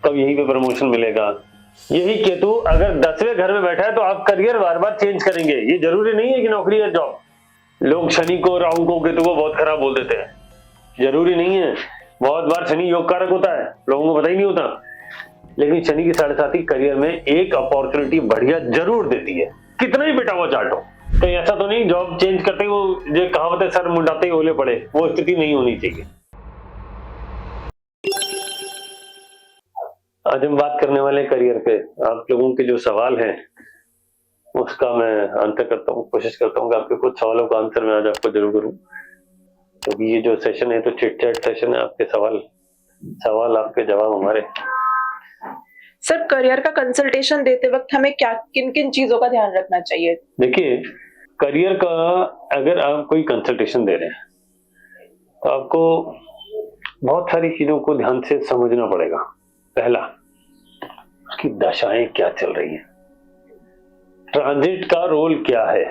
कब यहीं पे प्रमोशन मिलेगा। यही केतु अगर 10वें घर में बैठा है तो आप करियर बार बार चेंज करेंगे। ये जरूरी नहीं है कि नौकरी या जॉब। लोग शनि को, राहु को, केतु को बहुत खराब बोल देते हैं, जरूरी नहीं है। बहुत बार शनि योग कारक होता है, लोगों को पता ही नहीं होता। लेकिन शनि की 7.5 करियर में एक अपॉर्चुनिटी बढ़िया जरूर देती है, कितना ही बेटा हुआ चार्ट हो। तो ऐसा तो नहीं जॉब चेंज करते ही वो जो कहावत है सर मुंडाते ही ओले पड़े, वो स्थिति नहीं होनी चाहिए। आज हम बात करने वाले करियर पे। आप लोगों के जो सवाल हैं उसका मैं आंसर करता हूँ, कोशिश करता हूँ कि आपके कुछ सवालों का आंसर मैं आज आपको जरूर करूँ, क्योंकि ये जो सेशन है तो चिट चैट सेशन है। आपके सवाल आपके जवाब हमारे। सर, करियर का कंसल्टेशन देते वक्त हमें क्या किन किन चीजों का ध्यान रखना चाहिए? देखिए, करियर का अगर आप कोई कंसल्टेशन दे रहे हैं तो आपको बहुत सारी चीजों को ध्यान से समझना पड़ेगा। पहला, उसकी दशाएं क्या चल रही हैं, ट्रांजिट का रोल क्या है।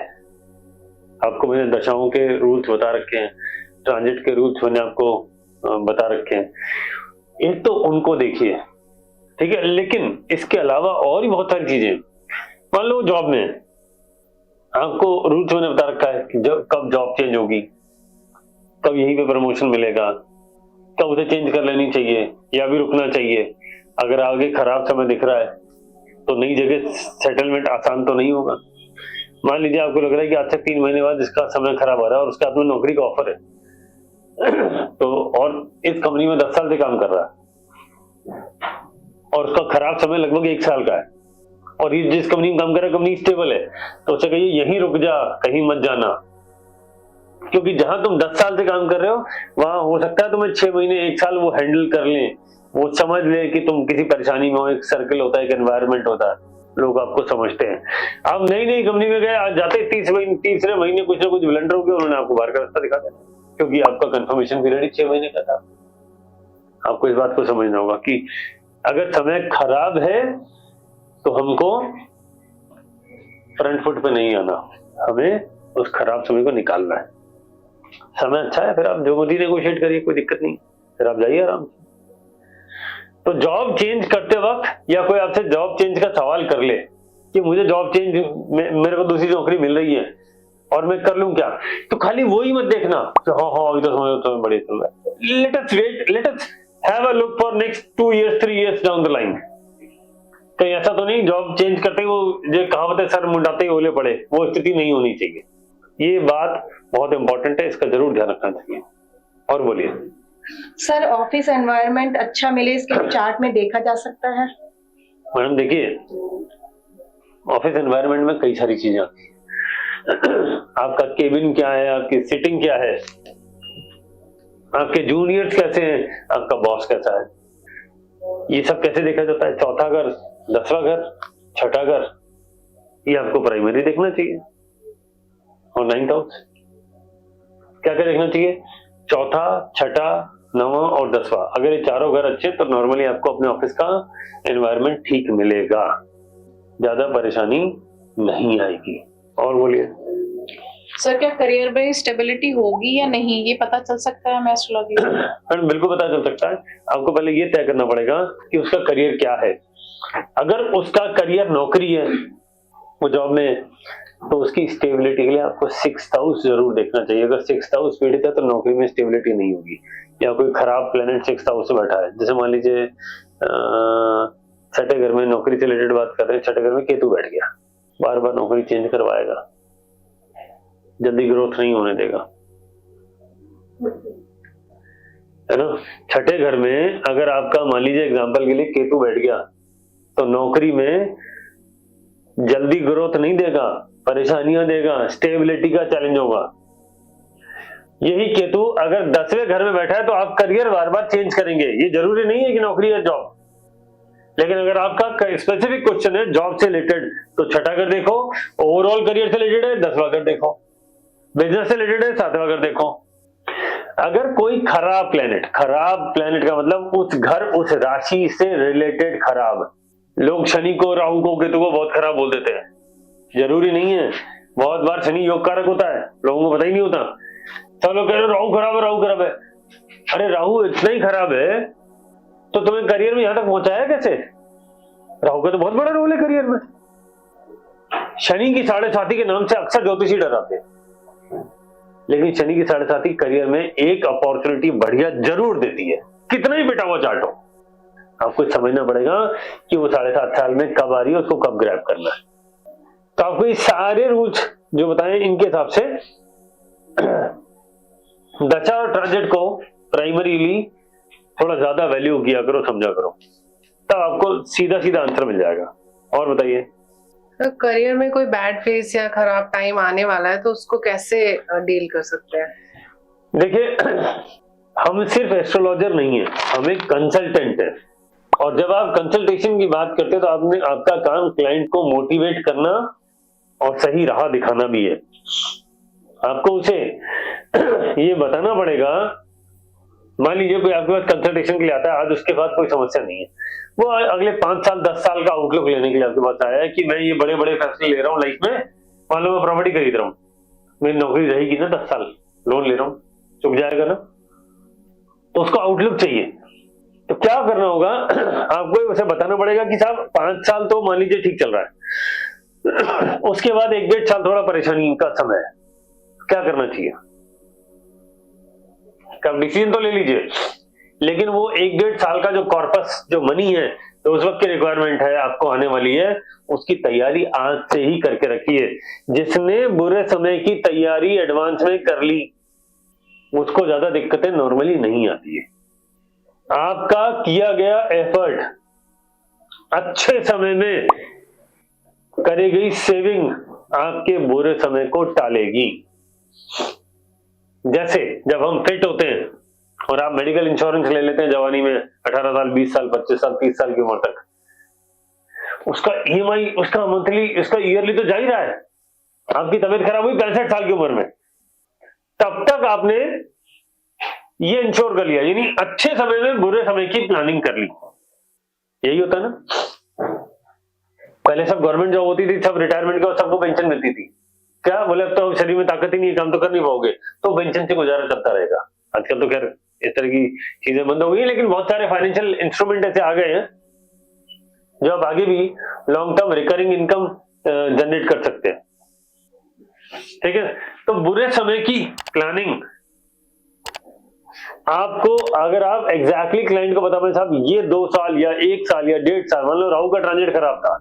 आपको मैंने दशाओं के रूल्स बता रखे हैं, ट्रांजिट के रूल्स मैंने आपको बता रखे हैं। एक तो उनको देखिए, ठीक है। लेकिन इसके अलावा और भी बहुत सारी चीजें, मान लो जॉब में आपको रूल्स मैंने बता रखा है कि कब जॉब चेंज होगी, कब यहीं पे प्रमोशन मिलेगा, कब उसे चेंज कर लेनी चाहिए या भी रुकना चाहिए। अगर आगे खराब समय दिख रहा है तो नई जगह सेटलमेंट आसान तो नहीं होगा। मान लीजिए आपको लग रहा है कि आज से 3 महीने बाद इसका समय खराब आ रहा है और उसके हाथ में नौकरी का ऑफर है तो और इस कंपनी में 10 साल से काम कर रहा है और उसका खराब समय लगभग 1 साल का है, और ये जिस कंपनी में काम कर रहा है कंपनी स्टेबल है, तो उसे कहिए यहीं रुक जा, कहीं मत जाना। क्योंकि जहां तुम 10 साल से काम कर रहे हो वहां हो सकता है तुम्हें 6 महीने 1 साल वो हैंडल कर लें, वो समझ ले कि तुम किसी परेशानी में हो। एक सर्कल होता है, एक एनवायरनमेंट होता है, लोग आपको समझते हैं। आप नई कंपनी में गए, आज जाते 30वें महीने कुछ ना कुछ ब्लंडर हो गया, उन्होंने आपको बाहर का रास्ता दिखा दिया, क्योंकि आपका कंफर्मेशन पीरियड ही 6 महीने का था। आपको इस बात को समझना होगा कि अगर समय खराब है तो हमको फ्रंट फुट पे नहीं आना, हमें उस खराब समय को निकालना है। समय अच्छा है, फिर आप जो मर्जी नेगोशिएट करिए, कोई दिक्कत नहीं, फिर आप जाइए आराम से। तो जॉब चेंज करते वक्त या कोई आपसे जॉब चेंज का सवाल कर ले कि मुझे जॉब चेंज, मेरे को दूसरी नौकरी मिल रही है और मैं कर लूं क्या, तो खाली वो ही मत देखना हाँ अभी तो समझो तो बड़े चल रहा है। Let us wait, let us have a look for next 2 years 3 years down the line. कहीं ऐसा तो नहीं जॉब चेंज करते ही वो जो कहावत है सर मुंडाते ही ओले पड़े, वो स्थिति नहीं होनी चाहिए। ये बात बहुत इंपॉर्टेंट है, इसका जरूर ध्यान रखना चाहिए। और बोलिए सर, ऑफिस एनवायरनमेंट अच्छा मिले इसके चार्ट में देखा जा सकता है? मैडम देखिए, ऑफिस एनवायरनमेंट में कई सारी चीजें आती हैं। आपका केबिन क्या है, आपकी सिटिंग क्या है, आपके जूनियर्स कैसे हैं, आपका बॉस कैसा है, ये सब कैसे देखा जाता है। चौथा घर, 10वां घर, छठा घर, ये आपको प्राइमरी देखना चाहिए। और 9th हाउस क्या क्या देखना चाहिए, चौथा, छठा, 9वां और 10वां। अगर ये चारों घर अच्छे तो नॉर्मली आपको अपने ऑफिस का एनवायरनमेंट ठीक मिलेगा, ज्यादा परेशानी नहीं आएगी। और बोलिए सर, क्या करियर में स्टेबिलिटी होगी या नहीं, ये पता चल सकता है हमें एस्ट्रोलॉजी से? बिल्कुल पता चल सकता है। आपको पहले ये तय करना पड़ेगा कि उसका करियर क्या है। अगर उसका करियर नौकरी है, वो जॉब में, तो उसकी स्टेबिलिटी के लिए आपको 6th हाउस जरूर देखना चाहिए। अगर 6th हाउस पीड़ित है तो नौकरी में स्टेबिलिटी नहीं होगी, या कोई खराब प्लेनेट 6th हाउस से बैठा है। जैसे मान लीजिए छठे घर में, नौकरी से रिलेटेड बात कर रहे हैं, छठे घर में केतु बैठ गया, बार बार नौकरी चेंज करवाएगा, जल्दी ग्रोथ नहीं होने देगा, है ना। छठे घर में अगर आपका मान लीजिए एग्जांपल के लिए केतु बैठ गया तो नौकरी में जल्दी ग्रोथ नहीं देगा, परेशानियां देगा, स्टेबिलिटी का चैलेंज होगा। यही केतु अगर 10वें घर में बैठा है तो आप करियर बार बार चेंज करेंगे। ये जरूरी नहीं है कि नौकरी या जॉब, लेकिन अगर आपका स्पेसिफिक क्वेश्चन है जॉब से रिलेटेड तो छठा घर देखो, ओवरऑल करियर से रिलेटेड है 10वां घर देखो, बिजनेस से रिलेटेड है 7वां घर देखो। अगर कोई खराब प्लेनेट का मतलब उस घर, उस राशि से रिलेटेड खराब, लोग शनि को, राहु को, केतु को बहुत खराब बोल देते हैं, जरूरी नहीं है। बहुत बार शनि योग कारक होता है, लोगों को पता ही नहीं होता। सब लोग कह रहे राहु खराब है, राहु खराब है। अरे राहु इतना ही खराब है तो तुम्हें करियर में यहां तक पहुंचाया कैसे? राहु का तो बहुत बड़ा रोल है करियर में। शनि की 7.5 के नाम से अक्सर ज्योतिषी डराते हैं, लेकिन शनि की 7.5 करियर में एक अपॉर्चुनिटी बढ़िया जरूर देती है, कितना ही बेटा हुआ चार्ट हो। आपको समझना पड़ेगा कि वो 7.5 साल में कब आ रही है, उसको कब ग्रैब करना है। तो आपको ये सारे रूल्स जो बताए इनके हिसाब से दशा और ट्रांजिट को प्राइमरीली थोड़ा ज्यादा वैल्यू किया करो, समझा करो, तब आपको सीधा सीधा आंसर मिल जाएगा। और बताइए, तो करियर में कोई बैड फेज या खराब टाइम आने वाला है तो उसको कैसे डील कर सकते हैं? देखिए, हम सिर्फ एस्ट्रोलॉजर नहीं है, हम एक कंसल्टेंट है। और जब आप कंसल्टेशन की बात करते हैं तो आपका काम क्लाइंट को मोटिवेट करना और सही राह दिखाना भी है। आपको उसे ये बताना पड़ेगा। मान लीजिए कोई आपके पास कंसल्टेशन के लिए आता है, आज उसके पास कोई समस्या नहीं है, वो अगले 5 साल 10 साल का आउटलुक लेने के लिए आपके पास आया है कि मैं ये बड़े बड़े फैसले ले रहा हूँ लाइफ में। मान लो मैं प्रॉपर्टी खरीद रहा हूँ, मेरी नौकरी रहेगी ना 10 साल, लोन ले रहा हूँ, चुक जाएगा ना, तो उसको आउटलुक चाहिए। तो क्या करना होगा, आपको उसे बताना पड़ेगा कि साहब 5 साल तो मान लीजिए ठीक चल रहा है, उसके बाद 1-1.5 साल थोड़ा परेशानी का समय है, क्या करना चाहिए। कब डिसीजन तो ले लीजिए, लेकिन वो 1-1.5 साल का जो कॉर्पस, जो मनी है, तो उस वक्त की रिक्वायरमेंट है आपको आने वाली है, उसकी तैयारी आज से ही करके रखिए। जिसने बुरे समय की तैयारी एडवांस में कर ली, उसको ज्यादा दिक्कतें नॉर्मली नहीं आती है। आपका किया गया एफर्ट, अच्छे समय में करी गई सेविंग आपके बुरे समय को टालेगी। जैसे जब हम फिट होते हैं और आप मेडिकल इंश्योरेंस ले लेते हैं जवानी में, 18 साल 20 साल 25 साल 30 साल की उम्र तक, उसका ईएमआई, उसका मंथली, उसका ईयरली तो जा ही रहा है। आपकी तबीयत खराब हुई 65 साल की उम्र में, तब तक आपने ये इंश्योर कर लिया, यानी अच्छे समय में बुरे समय की प्लानिंग कर ली। यही होता ना। पहले सब गवर्नमेंट जॉब होती थी, सब रिटायरमेंट के बाद सबको पेंशन मिलती थी। क्या बोले, अब तो शरीर में ताकत ही नहीं है, काम तो कर नहीं पाओगे, तो पेंशन से गुजारा चलता रहेगा। आजकल तो खैर इस तरह की चीजें बंद हो गई, लेकिन बहुत सारे फाइनेंशियल इंस्ट्रूमेंट ऐसे आ गए हैं जो आप आगे भी long term recurring income generate कर सकते हैं। ठीक है, तो बुरे समय की प्लानिंग आपको, अगर आप एग्जैक्टली क्लाइंट को बता पाए साहब ये 2 साल या 1 साल या 1.5 साल, मान लो राहु का ट्रांजिट खराब था,